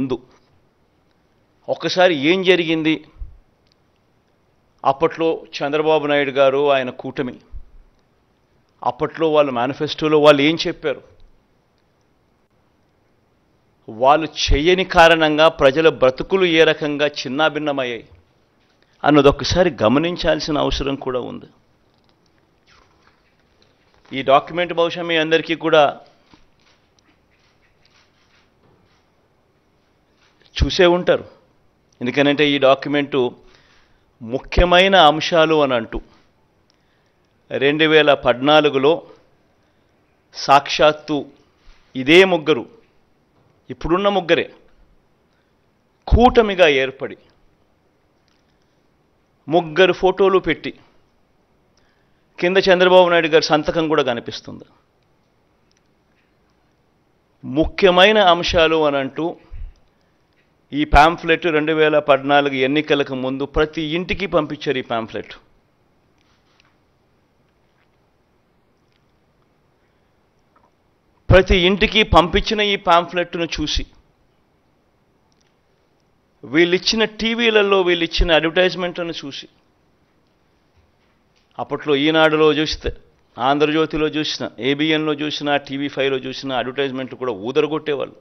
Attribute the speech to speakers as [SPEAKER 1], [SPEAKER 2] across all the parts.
[SPEAKER 1] ముందు ఒక్కసారి ఏం జరిగింది? అప్పట్లో చంద్రబాబు నాయుడు గారు ఆయన కూటమి అప్పట్లో వాళ్ళ మేనిఫెస్టోలో వాళ్ళు ఏం చెప్పారు? వాళ్ళు చేయని కారణంగా ప్రజల బ్రతుకులు ఏ రకంగా చిన్నాభిన్నమయ్యాయి అన్నది ఒక్కసారి గమనించాల్సిన అవసరం కూడా ఉంది. ఈ డాక్యుమెంట్ బహుశా మీ అందరికీ కూడా చూసే ఉంటారు. ఎందుకనంటే ఈ డాక్యుమెంటు ముఖ్యమైన అంశాలు అని అంటూ 2014లో సాక్షాత్తు ఇదే ముగ్గురు, ఇప్పుడున్న ముగ్గురే కూటమిగా ఏర్పడి ముగ్గురు ఫోటోలు పెట్టి కింద చంద్రబాబు నాయుడు గారి సంతకం కూడా కనిపిస్తుంది. ముఖ్యమైన అంశాలు అని అంటూ ఈ పాంఫ్లెట్ 2014 ఎన్నికలకు ముందు ప్రతి ఇంటికి పంపించారు. ఈ పాంఫ్లెట్ ప్రతి ఇంటికి పంపించిన ఈ పాంఫ్లెట్ను చూసి వీళ్ళిచ్చిన టీవీలలో వీళ్ళిచ్చిన అడ్వర్టైజ్మెంట్లను చూసి అప్పట్లో ఈనాడులో చూస్తే, ఆంధ్రజ్యోతిలో చూసిన, ఏబిఎన్లో చూసిన, TV5లో చూసిన అడ్వర్టైజ్మెంట్లు కూడా ఊదరగొట్టేవాళ్ళు.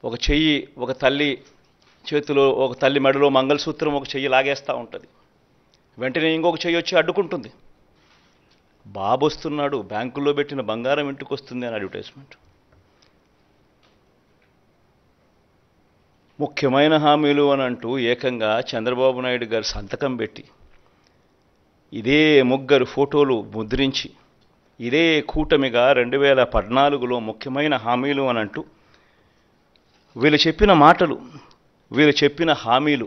[SPEAKER 1] ఒక చెయ్యి ఒక తల్లి చేతిలో, ఒక తల్లి మెడలో మంగళసూత్రం ఒక చెయ్యి లాగేస్తూ ఉంటుంది, వెంటనే ఇంకొక చెయ్యి వచ్చి అడ్డుకుంటుంది. బాబు వస్తున్నాడు, బ్యాంకుల్లో పెట్టిన బంగారం ఇంటికి వస్తుంది అని అడ్వర్టైజ్మెంట్. ముఖ్యమైన హామీలు అని అంటూ ఏకంగా చంద్రబాబు నాయుడు గారు సంతకం పెట్టి ఇదే ముగ్గురు ఫోటోలు ముద్రించి ఇదే కూటమిగా 2014లో ముఖ్యమైన హామీలు అని అంటూ వీళ్ళు చెప్పిన మాటలు, వీళ్ళు చెప్పిన హామీలు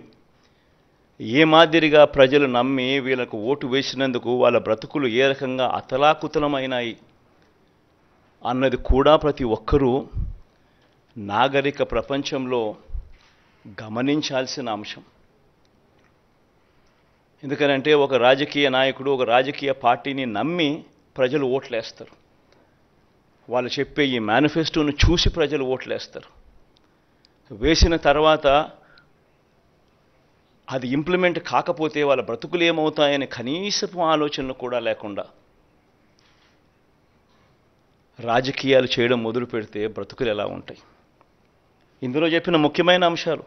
[SPEAKER 1] ఏ మాదిరిగా ప్రజలు నమ్మి వీళ్ళకు ఓటు వేసినందుకు వాళ్ళ బ్రతుకులు ఏ రకంగా అతలాకుతలమైనాయి అన్నది కూడా ప్రతి ఒక్కరూ నాగరిక ప్రపంచంలో గమనించాల్సిన అంశం. ఎందుకనంటే ఒక రాజకీయ నాయకుడు ఒక రాజకీయ పార్టీని నమ్మి ప్రజలు ఓట్లేస్తారు. వాళ్ళు చెప్పే ఈ మేనిఫెస్టోను చూసి ప్రజలు ఓట్లేస్తారు. వేసిన తర్వాత అది ఇంప్లిమెంట్ కాకపోతే వాళ్ళ బ్రతుకులు ఏమవుతాయని కనీసపు ఆలోచనలు కూడా లేకుండా రాజకీయాలు చేయడం మొదలు పెడితే బ్రతుకులు ఎలా ఉంటాయి? ఇందులో చెప్పిన ముఖ్యమైన అంశాలు,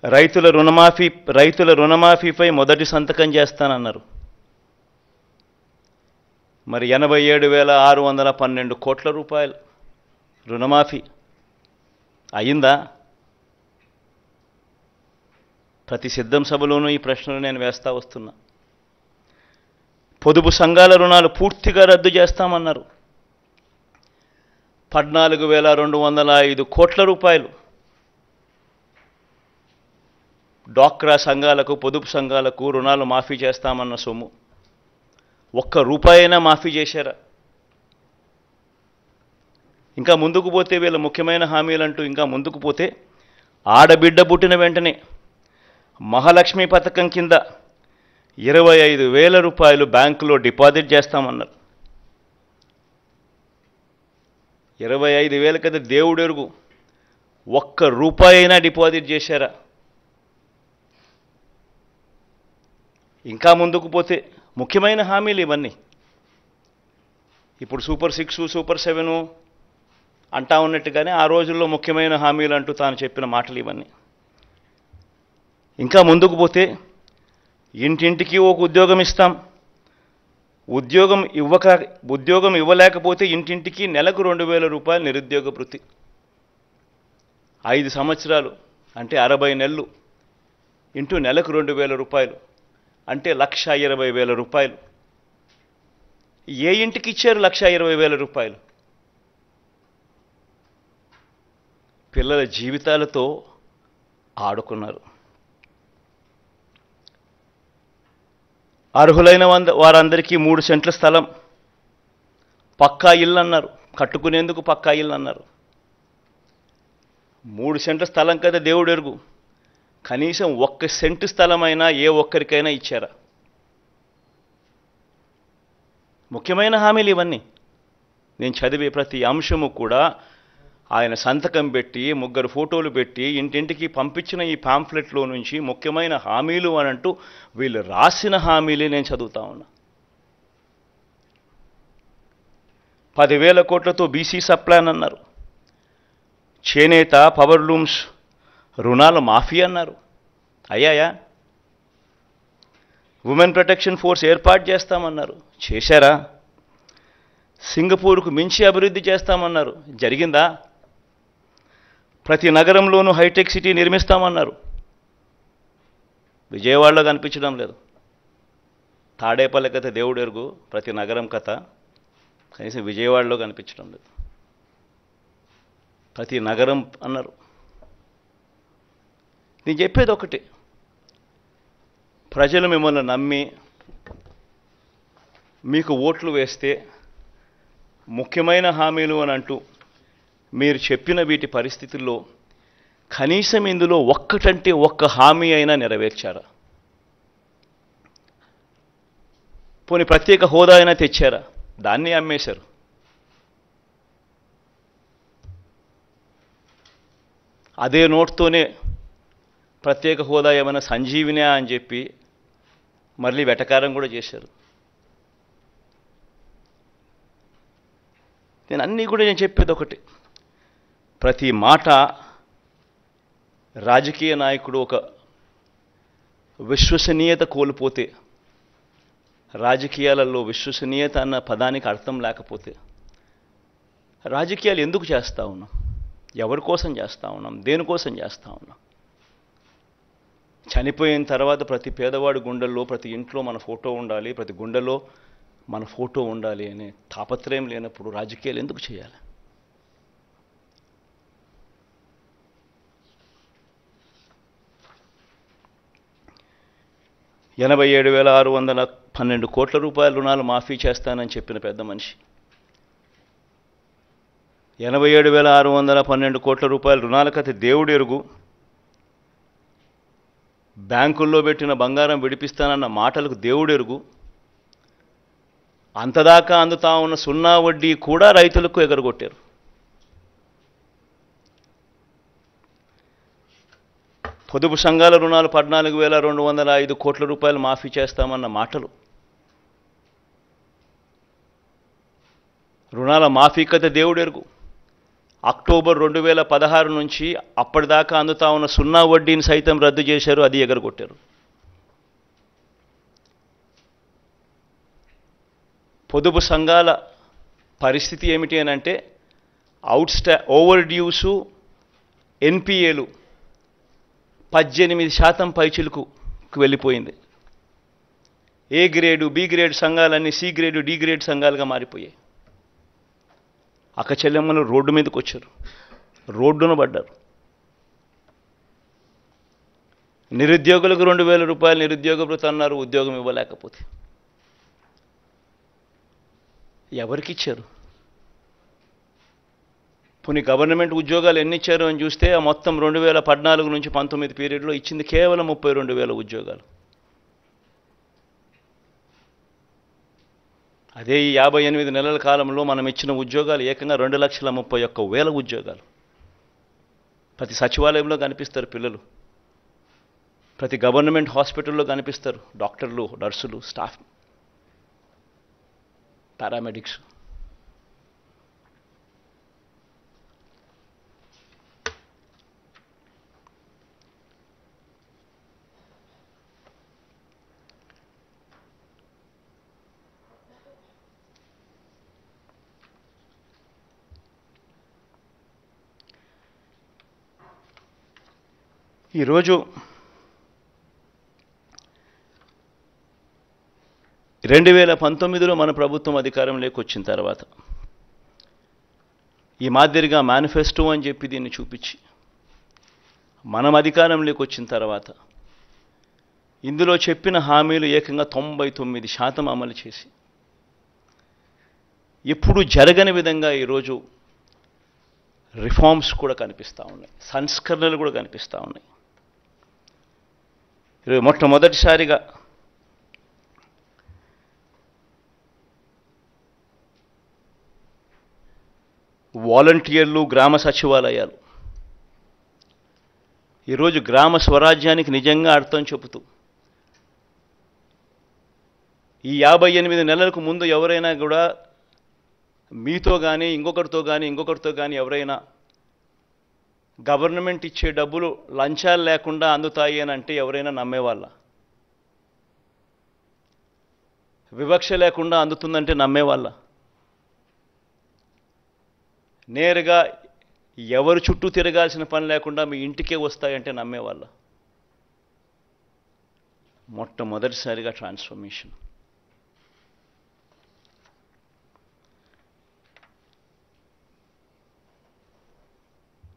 [SPEAKER 1] రైతుల రుణమాఫీపై మొదటి సంతకం చేస్తానన్నారు. మరి 87,612 కోట్ల రూపాయలు రుణమాఫీ అయిందా? ప్రతి సిద్ధం సభలోనూ ఈ ప్రశ్నలు నేను వేస్తా వస్తున్నా. పొదుపు సంఘాల రుణాలు పూర్తిగా రద్దు చేస్తామన్నారు. 14,205 కోట్ల రూపాయలు డ్వాక్రా సంఘాలకు, పొదుపు సంఘాలకు రుణాలు మాఫీ చేస్తామన్న సొమ్ము ఒక్క రూపాయైనా మాఫీ చేశారా? ఇంకా ముందుకు పోతే వీళ్ళ ముఖ్యమైన హామీలంటూ ఇంకా ముందుకు పోతే ఆడబిడ్డ పుట్టిన వెంటనే మహాలక్ష్మి పథకం కింద 25,000 రూపాయలు బ్యాంకులో డిపాజిట్ చేస్తామన్నారు. 25,000 కదా దేవుడు ఎరుగు, ఒక్క రూపాయి అయినా డిపాజిట్ చేశారా? ఇంకా ముందుకు పోతే ముఖ్యమైన హామీలు ఇవన్నీ. ఇప్పుడు సూపర్ 6, సూపర్ 7 అంటా ఉన్నట్టుగానే ఆ రోజుల్లో ముఖ్యమైన హామీలు అంటూ తాను చెప్పిన మాటలు ఇవన్నీ. ఇంకా ముందుకు పోతే ఇంటింటికి ఒక ఉద్యోగం ఇస్తాం, ఉద్యోగం ఇవ్వలేకపోతే ఇంటింటికి నెలకు 2,000 రూపాయలు నిరుద్యోగ భృతి, 5 సంవత్సరాలు అంటే 60 నెలలు ఇంటూ నెలకు 2,000 రూపాయలు అంటే 1,20,000 రూపాయలు. ఏ ఇంటికి ఇచ్చారు 1,20,000 రూపాయలు? పిల్లల జీవితాలతో ఆడుకున్నారు. అర్హులైన వారందరికీ 3 సెంట్ల స్థలం, పక్కా ఇల్లు అన్నారు, కట్టుకునేందుకు పక్కా ఇల్లు అన్నారు. 3 సెంట్ల స్థలం కదా దేవుడు ఎరుగు, కనీసం 1 సెంటు స్థలమైనా ఏ ఒక్కరికైనా ఇచ్చారా? ముఖ్యమైన హామీలు ఇవన్నీ. నేను చదివే ప్రతి అంశము కూడా ఆయన సంతకం పెట్టి 3 ఫోటోలు పెట్టి ఇంటింటికి పంపించిన ఈ పాంఫ్లెట్లో నుంచి ముఖ్యమైన హామీలు అని అంటూ వీళ్ళు రాసిన హామీలే నేను చదువుతా ఉన్నా. 10,000 కోట్లతో బీసీ సప్లాన్ అన్నారు. చేనేత పవర్ లూమ్స్ రుణాల మాఫీ అన్నారు. అయ్యాయా? ఉమెన్ ప్రొటెక్షన్ ఫోర్స్ ఏర్పాటు చేస్తామన్నారు. చేశారా? సింగపూర్కు మించి అభివృద్ధి చేస్తామన్నారు. జరిగిందా? ప్రతి నగరంలోనూ హైటెక్ సిటీ నిర్మిస్తామన్నారు. విజయవాడలో కనిపించడం లేదు. తాడేపల్లి కథ దేవుడు ఎరుగు, ప్రతి నగరం కథ కనీసం విజయవాడలో కనిపించడం లేదు. ప్రతి నగరం అన్నారు. నేను చెప్పేది ఒకటి, ప్రజలు మిమ్మల్ని నమ్మి మీకు ఓట్లు వేస్తే ముఖ్యమైన హామీలు అని అంటూ మీరు చెప్పిన వీటి పరిస్థితుల్లో కనీసం ఇందులో ఒక్కటంటే ఒక్క హామీ అయినా నెరవేర్చారా? పోనీ ప్రత్యేక హోదా అయినా తెచ్చారా? దాన్ని అమ్మేశారు. అదే నోట్తోనే ప్రత్యేక హోదా ఏమైనా సంజీవినా అని చెప్పి మళ్ళీ వెటకారం కూడా చేశారు. నేను చెప్పేది ఒకటి, ప్రతి మాట రాజకీయ నాయకుడు ఒక విశ్వసనీయత కోల్పోతే, రాజకీయాలలో విశ్వసనీయత అన్న పదానికి అర్థం లేకపోతే రాజకీయాలు ఎందుకు చేస్తూ ఉన్నాం? ఎవరి కోసం చేస్తూ ఉన్నాం? దేనికోసం చేస్తూ ఉన్నాం? చనిపోయిన తర్వాత ప్రతి పేదవాడి గుండెల్లో, ప్రతి ఇంట్లో మన ఫోటో ఉండాలి, ప్రతి గుండెలో మన ఫోటో ఉండాలి అనే తాపత్రయం లేనప్పుడు రాజకీయాలు ఎందుకు చేయాలి? ₹87,612 కోట్ల రుణాలు మాఫీ చేస్తానని చెప్పిన పెద్ద మనిషి 87,612 కోట్ల రుణాల కథ దేవుడు ఎరుగు. బ్యాంకుల్లో పెట్టిన బంగారం విడిపిస్తానన్న మాటలకు దేవుడు ఎరుగు. అంతదాకా అందుతా ఉన్న సున్నా వడ్డీ కూడా రైతులకు ఎగరగొట్టారు. పొదుపు సంఘాల రుణాలు 14,205 కోట్ల మాఫీ చేస్తామన్న మాటలు, రుణాల మాఫీ కథ దేవుడు ఎరుగు. అక్టోబర్ 2016 నుంచి అప్పటిదాకా అందుతా ఉన్న సున్నా వడ్డీని సైతం రద్దు చేశారు, అది ఎగరగొట్టారు. పొదుపు సంఘాల పరిస్థితి ఏమిటి అని అంటే ఓవర్ డ్యూసు ఎన్పిఏలు 18% పైచిలుకు వెళ్ళిపోయింది. ఏ గ్రేడు బి గ్రేడ్ సంఘాలన్నీ సి గ్రేడు డి గ్రేడ్ సంఘాలుగా మారిపోయాయి. అక్కచెల్లెమ్మలు రోడ్డు మీదకి వచ్చారు, రోడ్డున పడ్డారు. నిరుద్యోగులకు ₹2,000 నిరుద్యోగ భృతి అన్నారు, ఉద్యోగం ఇవ్వలేకపోతే. ఎవరికి ఇచ్చారు? పోనీ గవర్నమెంట్ ఉద్యోగాలు ఎన్ని ఇచ్చారు అని చూస్తే ఆ మొత్తం 2014 నుంచి 19 పీరియడ్లో ఇచ్చింది కేవలం 32,000 ఉద్యోగాలు. అదే ఈ 58 నెలల కాలంలో మనం ఇచ్చిన ఉద్యోగాలు ఏకంగా 2,31,000 ఉద్యోగాలు. ప్రతి సచివాలయంలో కనిపిస్తారు పిల్లలు, ప్రతి గవర్నమెంట్ హాస్పిటల్లో కనిపిస్తారు డాక్టర్లు, నర్సులు, స్టాఫ్, పారామెడిక్స్. ఈరోజు 2019లో మన ప్రభుత్వం అధికారంలోకి వచ్చిన తర్వాత ఈ మాదిరిగా మేనిఫెస్టో అని చెప్పి దీన్ని చూపించి మనం అధికారంలోకి వచ్చిన తర్వాత ఇందులో చెప్పిన హామీలు ఏకంగా 99% అమలు చేసి ఎప్పుడు జరగని విధంగా ఈరోజు రిఫార్మ్స్ కూడా కనిపిస్తూ ఉన్నాయి, సంస్కరణలు కూడా కనిపిస్తూ ఉన్నాయి. మొట్టమొదటిసారిగా వాలంటీర్లు, గ్రామ సచివాలయాలు ఈరోజు గ్రామ స్వరాజ్యానికి నిజంగా అర్థం చెబుతూ ఈ 58 నెలలకు ముందు ఎవరైనా కూడా మీతో కానీ ఇంకొకరితో కానీ ఎవరైనా గవర్నమెంట్ ఇచ్చే డబ్బులు లంచాలు లేకుండా అందుతాయి అని అంటే ఎవరైనా నమ్మేవాళ్ళ? వివక్ష లేకుండా అందుతుందంటే నమ్మేవాళ్ళ? నేరుగా ఎవరు చుట్టూ తిరగాల్సిన పని లేకుండా మీ ఇంటికే వస్తాయంటే నమ్మేవాళ్ళ? మొట్టమొదటిసారిగా ట్రాన్స్ఫర్మేషన్.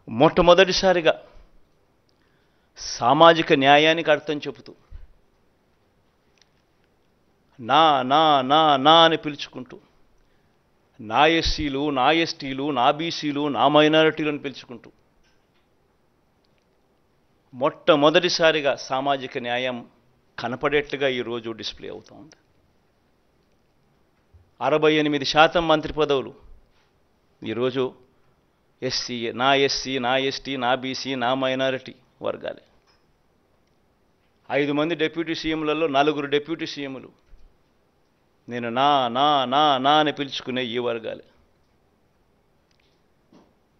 [SPEAKER 1] మొట్టమొదటిసారిగా సామాజిక న్యాయానికి అర్థం చెబుతూ నా నా నా నా అని పిలుచుకుంటూ నా ఎస్సీలు, నా ఎస్టీలు, నా బీసీలు, నా మైనారిటీలను పిలుచుకుంటూ మొట్టమొదటిసారిగా సామాజిక న్యాయం కనపడేట్లుగా ఈరోజు డిస్ప్లే అవుతూ ఉంది. 68% మంత్రి పదవులు ఈరోజు ఎస్సీ, నా ఎస్టీ, నా బీసీ, నా మైనారిటీ వర్గాలే. 5 మంది డిప్యూటీ సీఎంలలో 4 డిప్యూటీ సీఎంలు నేను నా నా నా నా అని పిలుచుకునే ఈ వర్గాలే.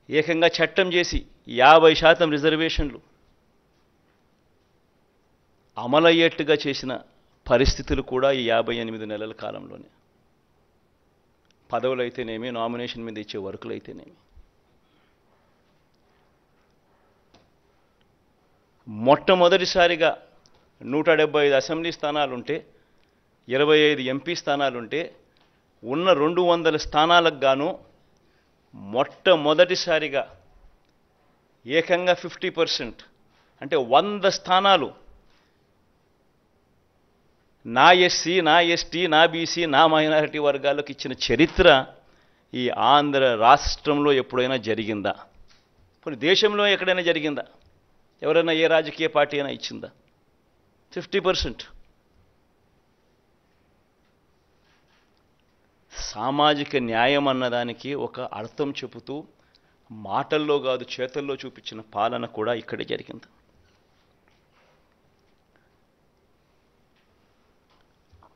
[SPEAKER 1] ఏకంగా చట్టం చేసి 50% రిజర్వేషన్లు అమలయ్యేట్టుగా చేసిన పరిస్థితులు కూడా ఈ 58 నెలల కాలంలోనే. పదవులు అయితేనేమి, నామినేషన్ మీద ఇచ్చే వర్కులు అయితేనేమి. మొట్టమొదటిసారిగా 175 అసెంబ్లీ స్థానాలుంటే, 25 ఎంపీ స్థానాలుంటే, ఉన్న 200 స్థానాలకు గాను మొట్టమొదటిసారిగా ఏకంగా 50% అంటే 100 స్థానాలు నా ఎస్సీ, నా ఎస్టీ, నా బీసీ, నా మైనారిటీ వర్గాలకు ఇచ్చిన చరిత్ర ఈ ఆంధ్ర రాష్ట్రంలో ఎప్పుడైనా జరిగిందా? కొన్ని దేశంలో ఎక్కడైనా జరిగిందా? ఎవరైనా ఏ రాజకీయ పార్టీ అయినా ఇచ్చిందా? 50%. సామాజిక న్యాయం అన్నదానికి ఒక అర్థం చెబుతూ మాటల్లో కాదు చేతల్లో చూపించిన పాలన కూడా ఇక్కడే జరిగింది.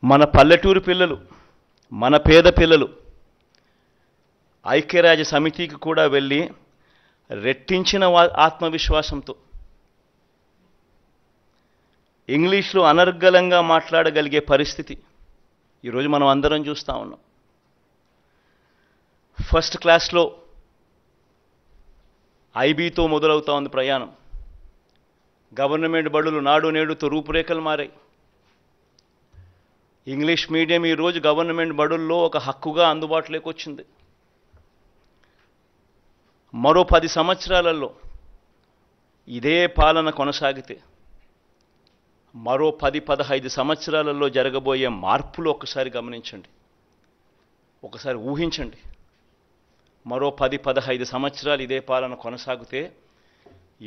[SPEAKER 1] మన పల్లెటూరు పిల్లలు, మన పేద పిల్లలు ఐక్యరాజ్య సమితికి కూడా వెళ్ళి రెట్టించిన ఆత్మవిశ్వాసంతో ఇంగ్లీష్లో అనర్గళంగా మాట్లాడగలిగే పరిస్థితి ఈరోజు మనం అందరం చూస్తూ ఉన్నాం. ఫస్ట్ క్లాస్లో ఐబీతో మొదలవుతా ఉంది ప్రయాణం. గవర్నమెంట్ బడులు నాడు నేడుతో రూపురేఖలు మారాయి. ఇంగ్లీష్ మీడియం ఈరోజు గవర్నమెంట్ బడుల్లో ఒక హక్కుగా అందుబాటులోకి వచ్చింది. మరో 10 సంవత్సరాలలో ఇదే పాలన కొనసాగితే, మరో 10-15 సంవత్సరాలలో జరగబోయే మార్పులు ఒక్కసారి గమనించండి, ఒకసారి ఊహించండి. మరో 10-15 సంవత్సరాలు ఇదే పాలన కొనసాగితే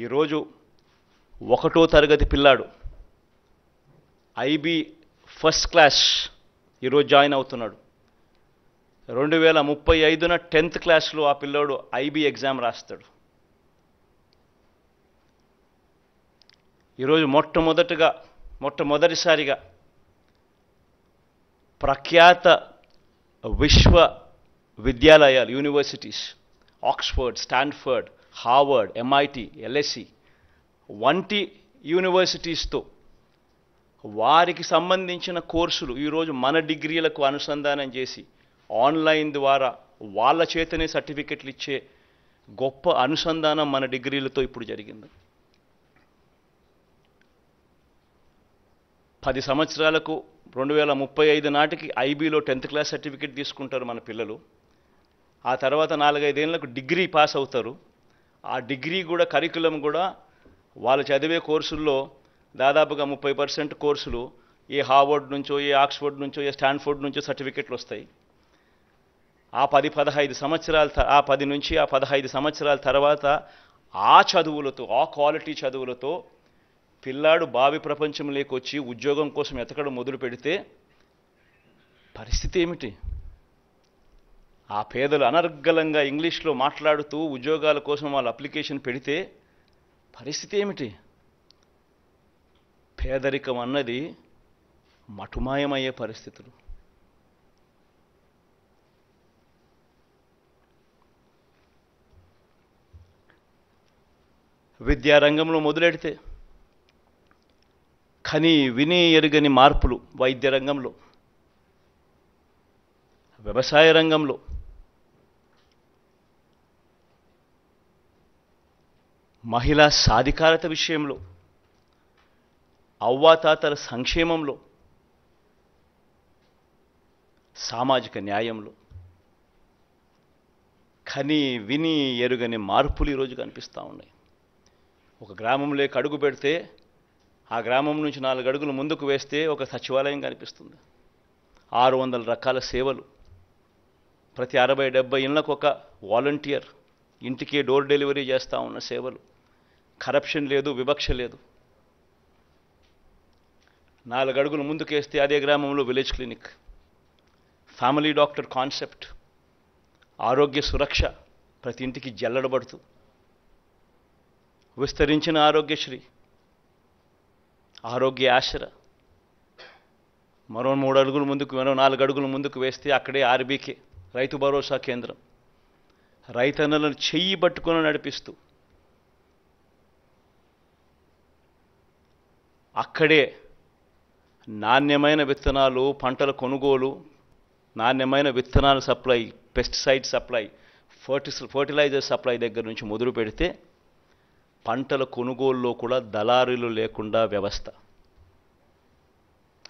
[SPEAKER 1] ఈరోజు 1వ తరగతి పిల్లాడు ఐబీ ఫస్ట్ క్లాస్ ఈరోజు జాయిన్ అవుతున్నాడు. 2035న 10th క్లాస్లో ఆ పిల్లోడు ఐబీ ఎగ్జామ్ రాస్తాడు. ఈరోజు మొట్టమొదటిసారిగా ప్రఖ్యాత విశ్వ విద్యాలయాలు, universities, Oxford, Stanford, Harvard, MIT, LSC వంటి యూనివర్సిటీస్తో వారికి సంబంధించిన కోర్సులు ఈరోజు మన డిగ్రీలకు అనుసంధానం చేసి ఆన్లైన్ ద్వారా వాళ్ళ చేతనే సర్టిఫికెట్లు ఇచ్చే గొప్ప అనుసంధానం మన డిగ్రీలతో ఇప్పుడు జరిగింది. 10 సంవత్సరాలకు 2035 నాటికి ఐబీలో 10th క్లాస్ సర్టిఫికెట్ తీసుకుంటారు మన పిల్లలు. ఆ తర్వాత 4-5 ఏళ్లకు డిగ్రీ పాస్ అవుతారు. ఆ డిగ్రీ కూడా కరికులం కూడా వాళ్ళు చదివే కోర్సుల్లో దాదాపుగా 30% కోర్సులు ఏ హార్వర్డ్ నుంచో, ఏ ఆక్స్ఫర్డ్ నుంచో, ఏ స్టాన్ఫోర్డ్ నుంచో సర్టిఫికెట్లు వస్తాయి. ఆ 10-15 సంవత్సరాల ఆ 10 నుంచి ఆ 15 సంవత్సరాల తర్వాత ఆ చదువులతో, ఆ క్వాలిటీ చదువులతో పిల్లాడు భావి ప్రపంచంలోకి వచ్చి ఉద్యోగం కోసం ఎతకడం మొదలు పెడితే పరిస్థితి ఏమిటి? ఆ పేదలు అనర్గళంగా ఇంగ్లీష్లో మాట్లాడుతూ ఉద్యోగాల కోసం వాళ్ళు అప్లికేషన్ పెడితే పరిస్థితి ఏమిటి? పేదరికం అన్నది మటుమాయమయ్యే పరిస్థితులు. విద్యారంగంలో మొదలెడితే కని విని ఎరుగని మార్పులు వైద్య రంగంలో, వ్యవసాయ రంగంలో, మహిళా సాధికారత విషయంలో, అవ్వాతాతల సంక్షేమంలో, సామాజిక న్యాయంలో కని విని ఎరుగని మార్పులు ఈరోజు కనిపిస్తూ ఉన్నాయి. ఒక గ్రామంలోకి అడుగు పెడితే ఆ గ్రామం నుంచి 4 అడుగులు ముందుకు వేస్తే ఒక సచివాలయం కనిపిస్తుంది. 600 రకాల సేవలు, ప్రతి 60-70 ఇళ్లకు ఒక వాలంటీర్ ఇంటికే డోర్ డెలివరీ చేస్తూ ఉన్న సేవలు, కరప్షన్ లేదు, వివక్ష లేదు. 4 అడుగులు ముందుకేస్తే అదే గ్రామంలో village clinic, family doctor concept, ఆరోగ్య సురక్ష ప్రతి ఇంటికి జల్లడబడుతూ, విస్తరించిన ఆరోగ్యశ్రీ, ఆరోగ్య ఆశ్ర. మరో 4 అడుగులు ముందుకు వేస్తే అక్కడే ఆర్బీకే రైతు భరోసా కేంద్రం, రైతన్నలను చెయ్యి పట్టుకొని నడిపిస్తూ అక్కడే నాణ్యమైన విత్తనాలు, పంటల కొనుగోలు, నాణ్యమైన విత్తనాల supply, pesticide supply, fertiliser supply దగ్గర నుంచి మొదలు పెడితే పంటల కొనుగోలులో కూడా దళారీలు లేకుండా వ్యవస్థ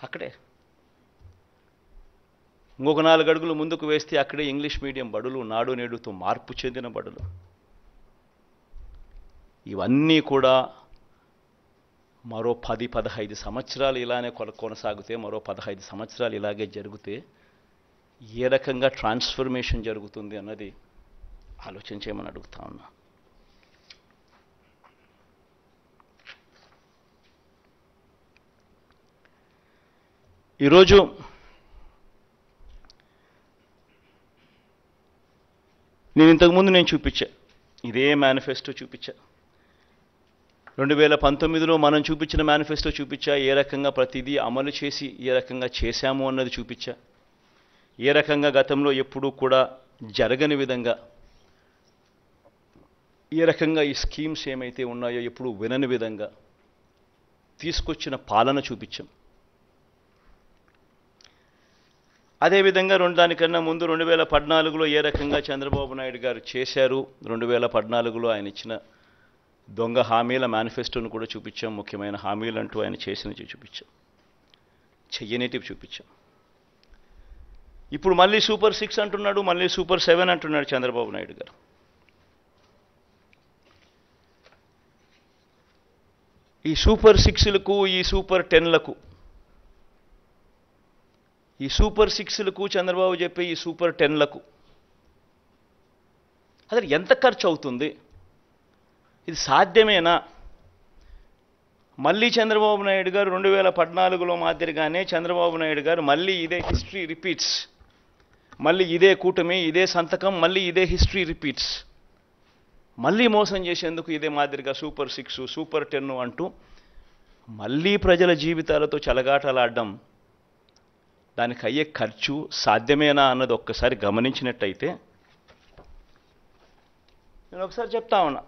[SPEAKER 1] అక్కడే. ఇంకొక 4 అడుగులు ముందుకు వేస్తే అక్కడే ఇంగ్లీష్ మీడియం బడులు, నాడు నేడుతో మార్పు చెందిన బడులు. ఇవన్నీ కూడా మరో 10-15 సంవత్సరాలు ఇలానే కొనసాగితే, మరో 15 సంవత్సరాలు ఇలాగే జరిగితే ఏ రకంగా ట్రాన్స్ఫర్మేషన్ జరుగుతుంది అన్నది ఆలోచించేయమని అడుగుతా ఉన్నా. ఈరోజు ఇంతకుముందు చూపించా, ఇదే మేనిఫెస్టో చూపించా. 2019లో మనం చూపించిన మేనిఫెస్టో చూపించా. ఏ రకంగా ప్రతిదీ అమలు చేసి ఏ రకంగా చేశాము అన్నది చూపించా. ఏ రకంగా గతంలో ఎప్పుడూ కూడా జరగని విధంగా, ఏ రకంగా ఈ స్కీమ్స్ ఏమైతే ఉన్నాయో ఎప్పుడూ వినని విధంగా తీసుకొచ్చిన పాలన చూపించాం. అదేవిధంగా దానికన్నా ముందు 2014లో ఏ రకంగా చంద్రబాబు నాయుడు గారు చేశారు, 2014లో ఆయన ఇచ్చిన దొంగ హామీల మేనిఫెస్టోను కూడా చూపించాం. ముఖ్యమైన హామీలు అంటూ ఆయన చేసినవి చూపించాం, చెయ్యనేటివి చూపించాం. ఇప్పుడు మళ్ళీ సూపర్ 6 అంటున్నాడు, మళ్ళీ సూపర్ 7 అంటున్నాడు చంద్రబాబు నాయుడు గారు. ఈ సూపర్ 6లకు, ఈ సూపర్ 10లకు, ఈ సూపర్ 6లకు చంద్రబాబు చెప్పే ఈ సూపర్ 10లకు అసలు ఎంత ఖర్చు అవుతుంది? ఇది సాధ్యమేనా? మళ్ళీ చంద్రబాబు నాయుడు గారు 2014లో మాదిరిగానే చంద్రబాబు నాయుడు గారు మళ్ళీ ఇదే హిస్టరీ రిపీట్స్, మళ్ళీ ఇదే కూటమి, ఇదే సంతకం, మళ్ళీ ఇదే హిస్టరీ రిపీట్స్, మళ్ళీ మోసం చేసేందుకు ఇదే మాదిరిగా సూపర్ 6, సూపర్ 10 అంటూ మళ్ళీ ప్రజల జీవితాలతో చెలగాటలాడడం, దానికి అయ్యే ఖర్చు సాధ్యమేనా అన్నది ఒక్కసారి గమనించినట్టయితే, నేను ఒకసారి చెప్తా ఉన్నా,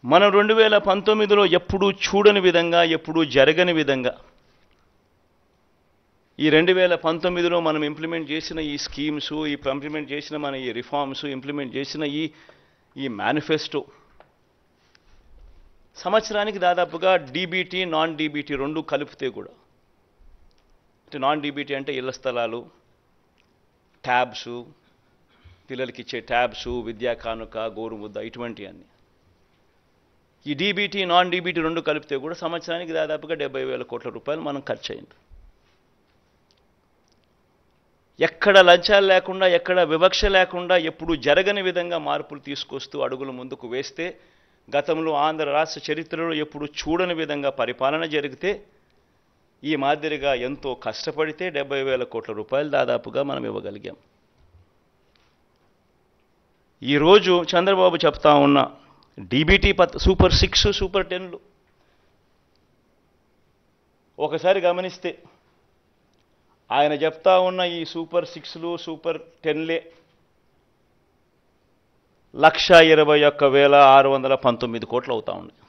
[SPEAKER 1] మనం 2019లో ఎప్పుడూ చూడని విధంగా, ఎప్పుడూ జరగని విధంగా ఈ 2019లో మనం ఇంప్లిమెంట్ చేసిన ఈ స్కీమ్స్, ఇంప్లిమెంట్ చేసిన మన ఈ రిఫార్మ్స్, ఇంప్లిమెంట్ చేసిన ఈ మేనిఫెస్టో సంవత్సరానికి దాదాపుగా డీబీటీ, నాన్ డీబీటీ రెండు కలిపితే కూడా, అంటే నాన్ డీబీటీ అంటే ఇళ్ల స్థలాలు, ట్యాబ్స్, పిల్లలకి ఇచ్చే ట్యాబ్స్, విద్యా కానుక, గోరుముద్ద, ఇటువంటివన్నీ, ఈ డీబీటీ, నాన్ డీబీటీ రెండు కలిపితే కూడా సంవత్సరానికి దాదాపుగా 70,000 కోట్ల రూపాయలు మనం ఖర్చు అయింది. ఎక్కడ లంచాలు లేకుండా, ఎక్కడ వివక్ష లేకుండా, ఎప్పుడు జరగని విధంగా మార్పులు తీసుకొస్తూ అడుగులు ముందుకు వేస్తే, గతంలో ఆంధ్ర రాష్ట్ర చరిత్రలో ఎప్పుడు చూడని విధంగా పరిపాలన జరిగితే, ఈ మాదిరిగా ఎంతో కష్టపడితే 70,000 కోట్ల రూపాయలు దాదాపుగా మనం ఇవ్వగలిగాం. ఈరోజు చంద్రబాబు చెప్తా ఉన్న డీబీటీ సూపర్ 6 సూపర్ 10లు ఒకసారి గమనిస్తే ఆయన చెప్తా ఉన్న ఈ సూపర్ 6లు సూపర్ 10లే 1,21,619 కోట్లు అవుతా ఉన్నాయి.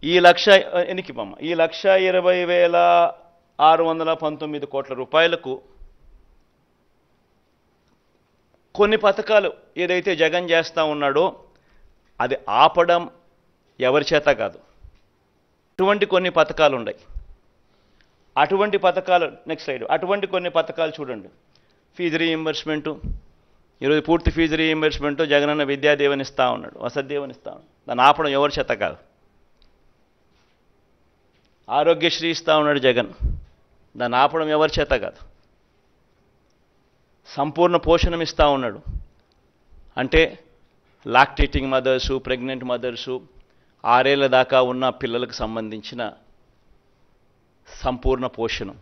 [SPEAKER 1] ఈ 1,20,619 కోట్ల రూపాయలకు కొన్ని పథకాలు ఏదైతే జగన్ చేస్తూ ఉన్నాడో అది ఆపడం ఎవరి చేత కాదు. అటువంటి కొన్ని పథకాలు ఉన్నాయి. అటువంటి పథకాలు నెక్స్ట్ స్లైడ్. అటువంటి కొన్ని పథకాలు చూడండి. ఫీజు రీయింబర్స్మెంటు, ఈరోజు పూర్తి ఫీజు రీయింబర్స్మెంటు జగనన్న విద్యాదీవెన ఇస్తూ ఉన్నాడు, వసతిదీవెన ఇస్తూ ఉన్నాడు. దాన్ని ఆపడం ఎవరి చేత కాదు. ఆరోగ్యశ్రీ ఇస్తూ ఉన్నాడు జగన్, దాన్ని ఆపడం ఎవరి చేత కాదు. సంపూర్ణ పోషణం ఇస్తూ ఉన్నాడు, అంటే లాక్టేటింగ్ మదర్సు, ప్రెగ్నెంట్ మదర్సు, 6 ఏళ్ల దాకా ఉన్న పిల్లలకు సంబంధించిన సంపూర్ణ పోషణం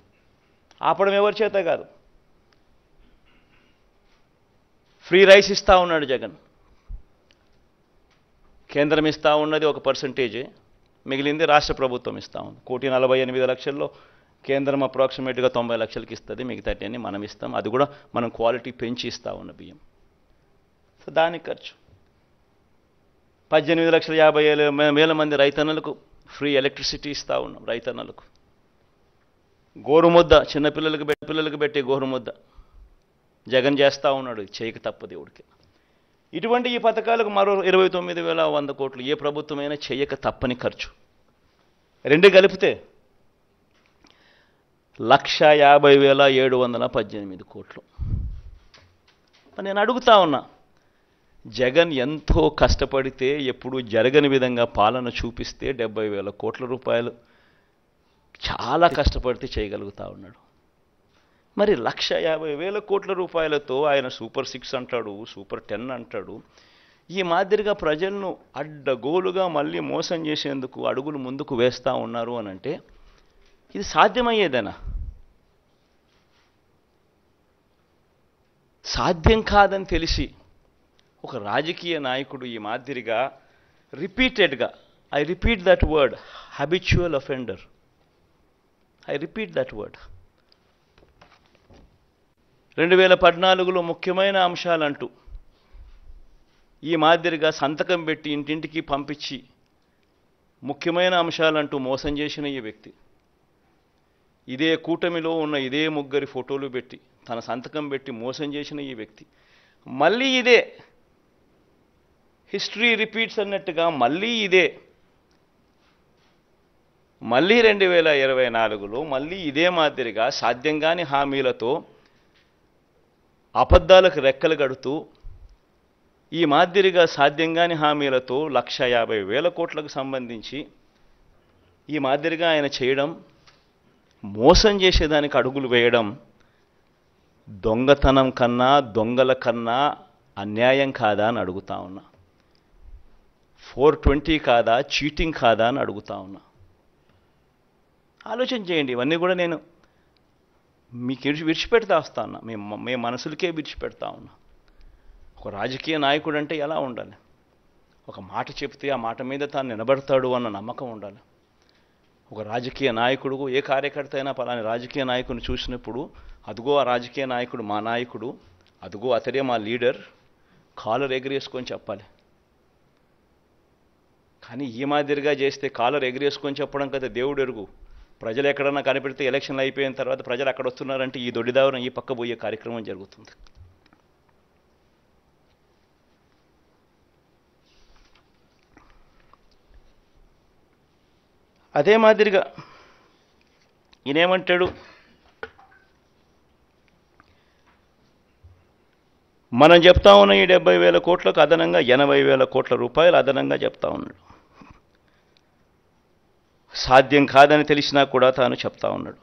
[SPEAKER 1] ఆపడం ఎవరి చేత కాదు. ఫ్రీ రైస్ ఇస్తూ ఉన్నాడు జగన్. కేంద్రం ఇస్తూ ఉన్నది ఒక పర్సంటేజే, మిగిలింది రాష్ట్ర ప్రభుత్వం ఇస్తూ ఉంది. 1,48,00,000లో కేంద్రం అప్రాక్సిమేట్గా 90 లక్షలకి ఇస్తుంది, మిగతాన్ని మనం ఇస్తాం. అది కూడా మనం క్వాలిటీ పెంచి ఇస్తూ ఉన్న బియ్యం. సో దానికి ఖర్చు 18,50,000 మంది రైతన్నలకు ఫ్రీ ఎలక్ట్రిసిటీ ఇస్తూ ఉన్నాం. రైతన్నలకు గోరుముద్ద, పిల్లలకు పెట్టే గోరుముద్ద జగన్ చేస్తూ ఉన్నాడు, చేయక తప్పదు దేవుడికి. ఇటువంటి ఈ పథకాలకు మరో 29,100 కోట్లు ఏ ప్రభుత్వమైనా చేయక తప్పని ఖర్చు. రెండు కలిపితే 1,50,718 కోట్లు. నేను అడుగుతా ఉన్నా, జగన్ ఎంతో కష్టపడితే ఎప్పుడు జరగని విధంగా పాలన చూపిస్తే 70,000 కోట్ల రూపాయలు చాలా కష్టపడితే చేయగలుగుతా ఉన్నాడు. మరి 1,50,000 కోట్ల రూపాయలతో ఆయన సూపర్ 6 అంటాడు, సూపర్ 10 అంటాడు. ఈ మాదిరిగా ప్రజలను అడ్డగోలుగా మళ్ళీ మోసం చేసేందుకు అడుగులు ముందుకు వేస్తూ ఉన్నారు అనంటే ఇది సాధ్యమయ్యేదేనా? సాధ్యం కాదని తెలిసి ఒక రాజకీయ నాయకుడు ఈ మాదిరిగా రిపీటెడ్గా, I repeat that word, habitual offender, I repeat that word. 2014లో ముఖ్యమైన అంశాలంటూ ఈ మాదిరిగా సంతకం పెట్టి ఇంటింటికి పంపించి ముఖ్యమైన అంశాలంటూ మోసం చేసిన ఈ వ్యక్తి, ఇదే కూటమిలో ఉన్న ఇదే ముగ్గురి ఫోటోలు పెట్టి తన సంతకం పెట్టి మోసం చేసిన ఈ వ్యక్తి మళ్ళీ ఇదే హిస్టరీ రిపీట్స్ అన్నట్టుగా మళ్ళీ 2024లో మళ్ళీ ఇదే మాదిరిగా సాధ్యం కాని హామీలతో అబద్ధాలకు రెక్కలు కడుతూ ఈ మాదిరిగా సాధ్యం కాని హామీలతో 1,50,000 కోట్లకు సంబంధించి ఈ మాదిరిగా ఆయన చేయడం, మోసం చేసేదానికి అడుగులు వేయడం దొంగతనం కన్నా దొంగల కన్నా అన్యాయం కాదా అని అడుగుతా ఉన్నా. 420 కాదా, చీటింగ్ కాదా అని అడుగుతా ఉన్నా. ఆలోచన చేయండి. ఇవన్నీ కూడా నేను మీకు విడిచిపెడతా వస్తా ఉన్నా, మీ మనసులకే విడిచిపెడతా ఉన్నా. ఒక రాజకీయ నాయకుడు అంటే ఎలా ఉండాలి? ఒక మాట చెప్తే ఆ మాట మీద తాను నిలబడతాడు అన్న నమ్మకం ఉండాలి. ఒక రాజకీయ నాయకుడు, ఏ కార్యకర్త అయినా పలాని రాజకీయ నాయకుడిని చూసినప్పుడు అదుగో ఆ రాజకీయ నాయకుడు మా నాయకుడు, అదుగో అతడే మా లీడర్, కాలర్ ఎగిరేసుకొని చెప్పాలి. కానీ ఈ మాదిరిగా చేస్తే కాలర్ ఎగిరేసుకొని చెప్పడం కదా దేవుడు ఎరుగు. ప్రజలు ఎక్కడన్నా కనిపెడితే ఎలక్షన్లు అయిపోయిన తర్వాత ప్రజలు అక్కడ వస్తున్నారంటే ఈ దొడ్డిదావరం ఈ పక్క పోయే కార్యక్రమం జరుగుతుంది. అదే మాదిరిగా ఈయనేమంటాడు, మనం చెప్తా ఉన్న ఈ 70,000 కోట్లకు అదనంగా 80,000 కోట్ల రూపాయలు అదనంగా చెప్తా ఉన్నాడు. సాధ్యం కాదని తెలిసినా కూడా తాను చెప్తా ఉన్నాడు.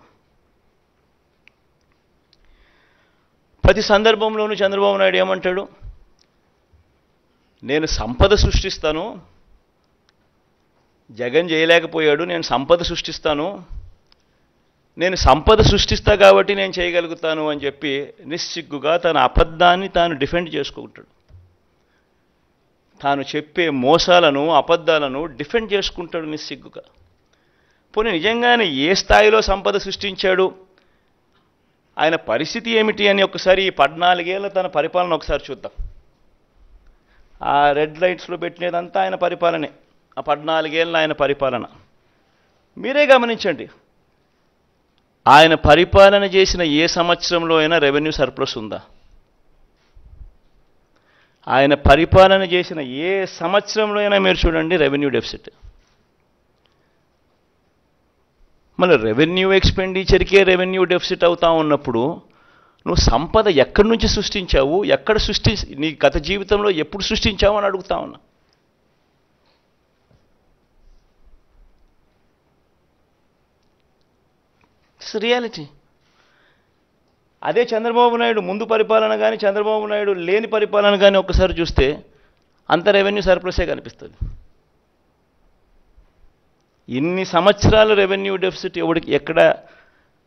[SPEAKER 1] ప్రతి సందర్భంలోనూ చంద్రబాబు నాయుడు ఏమంటాడు, నేను సంపద సృష్టిస్తాను, జగన్ చేయలేకపోయాడు, నేను సంపద సృష్టిస్తాను, నేను సంపద సృష్టిస్తా కాబట్టి నేను చేయగలుగుతాను అని చెప్పి నిస్సిగ్గుగా తన అబద్ధాన్ని తాను డిఫెండ్ చేసుకుంటాడు. తాను చెప్పే మోసాలను అబద్ధాలను డిఫెండ్ చేసుకుంటాడు నిస్సిగ్గుగా. పోనీ నిజంగానే ఏ స్థాయిలో సంపద సృష్టించాడు, ఆయన పరిస్థితి ఏమిటి అని ఒకసారి ఈ 14 ఏళ్ళ తన పరిపాలన ఒకసారి చూద్దాం. ఆ రెడ్ లైట్స్లో పెట్టినదంతా ఆయన పరిపాలనే, ఆ 14 ఏళ్ళ ఆయన పరిపాలన. మీరే గమనించండి, ఆయన పరిపాలన చేసిన ఏ సంవత్సరంలో అయినా రెవెన్యూ సర్ప్లస్ ఉందా? ఆయన పరిపాలన చేసిన ఏ సంవత్సరంలో అయినా మీరు చూడండి రెవెన్యూ డెఫిసిట్. మన రెవెన్యూ ఎక్స్పెండిచర్కే రెవెన్యూ డెఫిసిట్ అవుతా ఉన్నప్పుడు నువ్వు సంపద ఎక్కడి నుంచి సృష్టించావు, నీ గత జీవితంలో ఎప్పుడు సృష్టించావు అని అడుగుతా ఉన్నా. It's reality. అదే చంద్రబాబు నాయుడు ముందు పరిపాలన కానీ చంద్రబాబు నాయుడు లేని పరిపాలన కానీ ఒక్కసారి చూస్తే అంత రెవెన్యూ సర్ప్లసే కనిపిస్తుంది. ఇన్ని సంవత్సరాల రెవెన్యూ డెఫిసిట్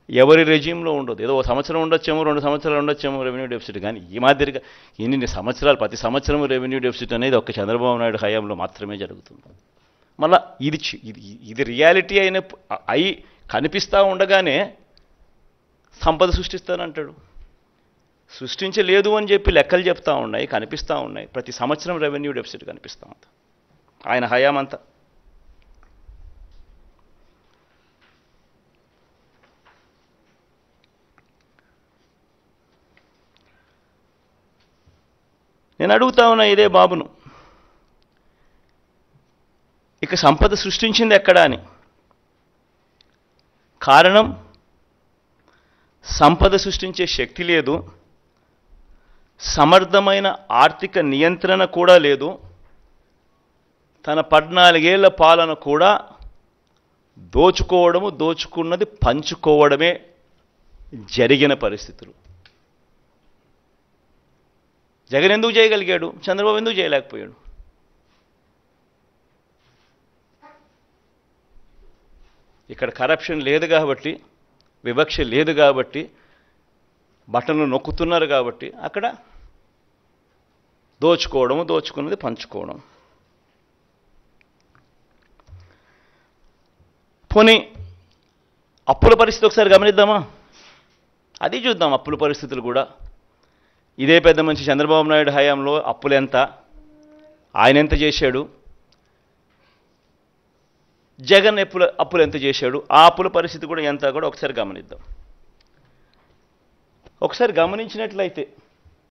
[SPEAKER 1] ఎవరి రెజ్యూమ్లో ఉండదు. ఏదో ఒక సంవత్సరం ఉండొచ్చేమో, 2 సంవత్సరాలు ఉండొచ్చేమో రెవెన్యూ డెఫిసిట్, కానీ ఈ మాదిరిగా ఇన్ని సంవత్సరాలు ప్రతి సంవత్సరం రెవెన్యూ డెఫిసిట్ అనేది ఒక్క చంద్రబాబు నాయుడు హయాంలో మాత్రమే జరుగుతుంది. మళ్ళా ఇది రియాలిటీ అయి కనిపిస్తూ ఉండగానే సంపద సృష్టిస్తానంటాడు. సృష్టించలేదు అని చెప్పి లెక్కలు చెప్తా ఉన్నాయి, కనిపిస్తూ ఉన్నాయి. ప్రతి సంవత్సరం రెవెన్యూ డెఫిసిట్ కనిపిస్తూ ఉంది ఆయన హయాం అంతా. నేను అడుగుతా ఉన్నా ఇదే బాబును, ఇక సంపద సృష్టించింది ఎక్కడా అని. కారణం, సంపద సృష్టించే శక్తి లేదు, సమర్థమైన ఆర్థిక నియంత్రణ కూడా లేదు, తన 14 ఏళ్ల పాలన కూడా దోచుకున్నది పంచుకోవడమే జరిగిన పరిస్థితులు. జగన్ ఎందుకు చేయగలిగాడు, చంద్రబాబు ఎందుకు చేయలేకపోయాడు? ఇక్కడ కరప్షన్ లేదు కాబట్టి, వివక్ష లేదు కాబట్టి, బటన్లు నొక్కుతున్నారు కాబట్టి అక్కడ దోచుకున్నది పంచుకోవడం. పోనీ అప్పుల పరిస్థితి ఒకసారి గమనిద్దామా? అది చూద్దాం. అప్పుల పరిస్థితులు కూడా ఇదే పెద్ద మనిషి చంద్రబాబు నాయుడు హయాంలో అప్పులు ఎంత, ఆయన ఎంత చేశాడు, జగన్ అప్పులు ఎంత చేశాడు, ఆ అప్పుల పరిస్థితి కూడా ఎంత కూడా ఒకసారి గమనిద్దాం. ఒకసారి గమనించినట్లయితే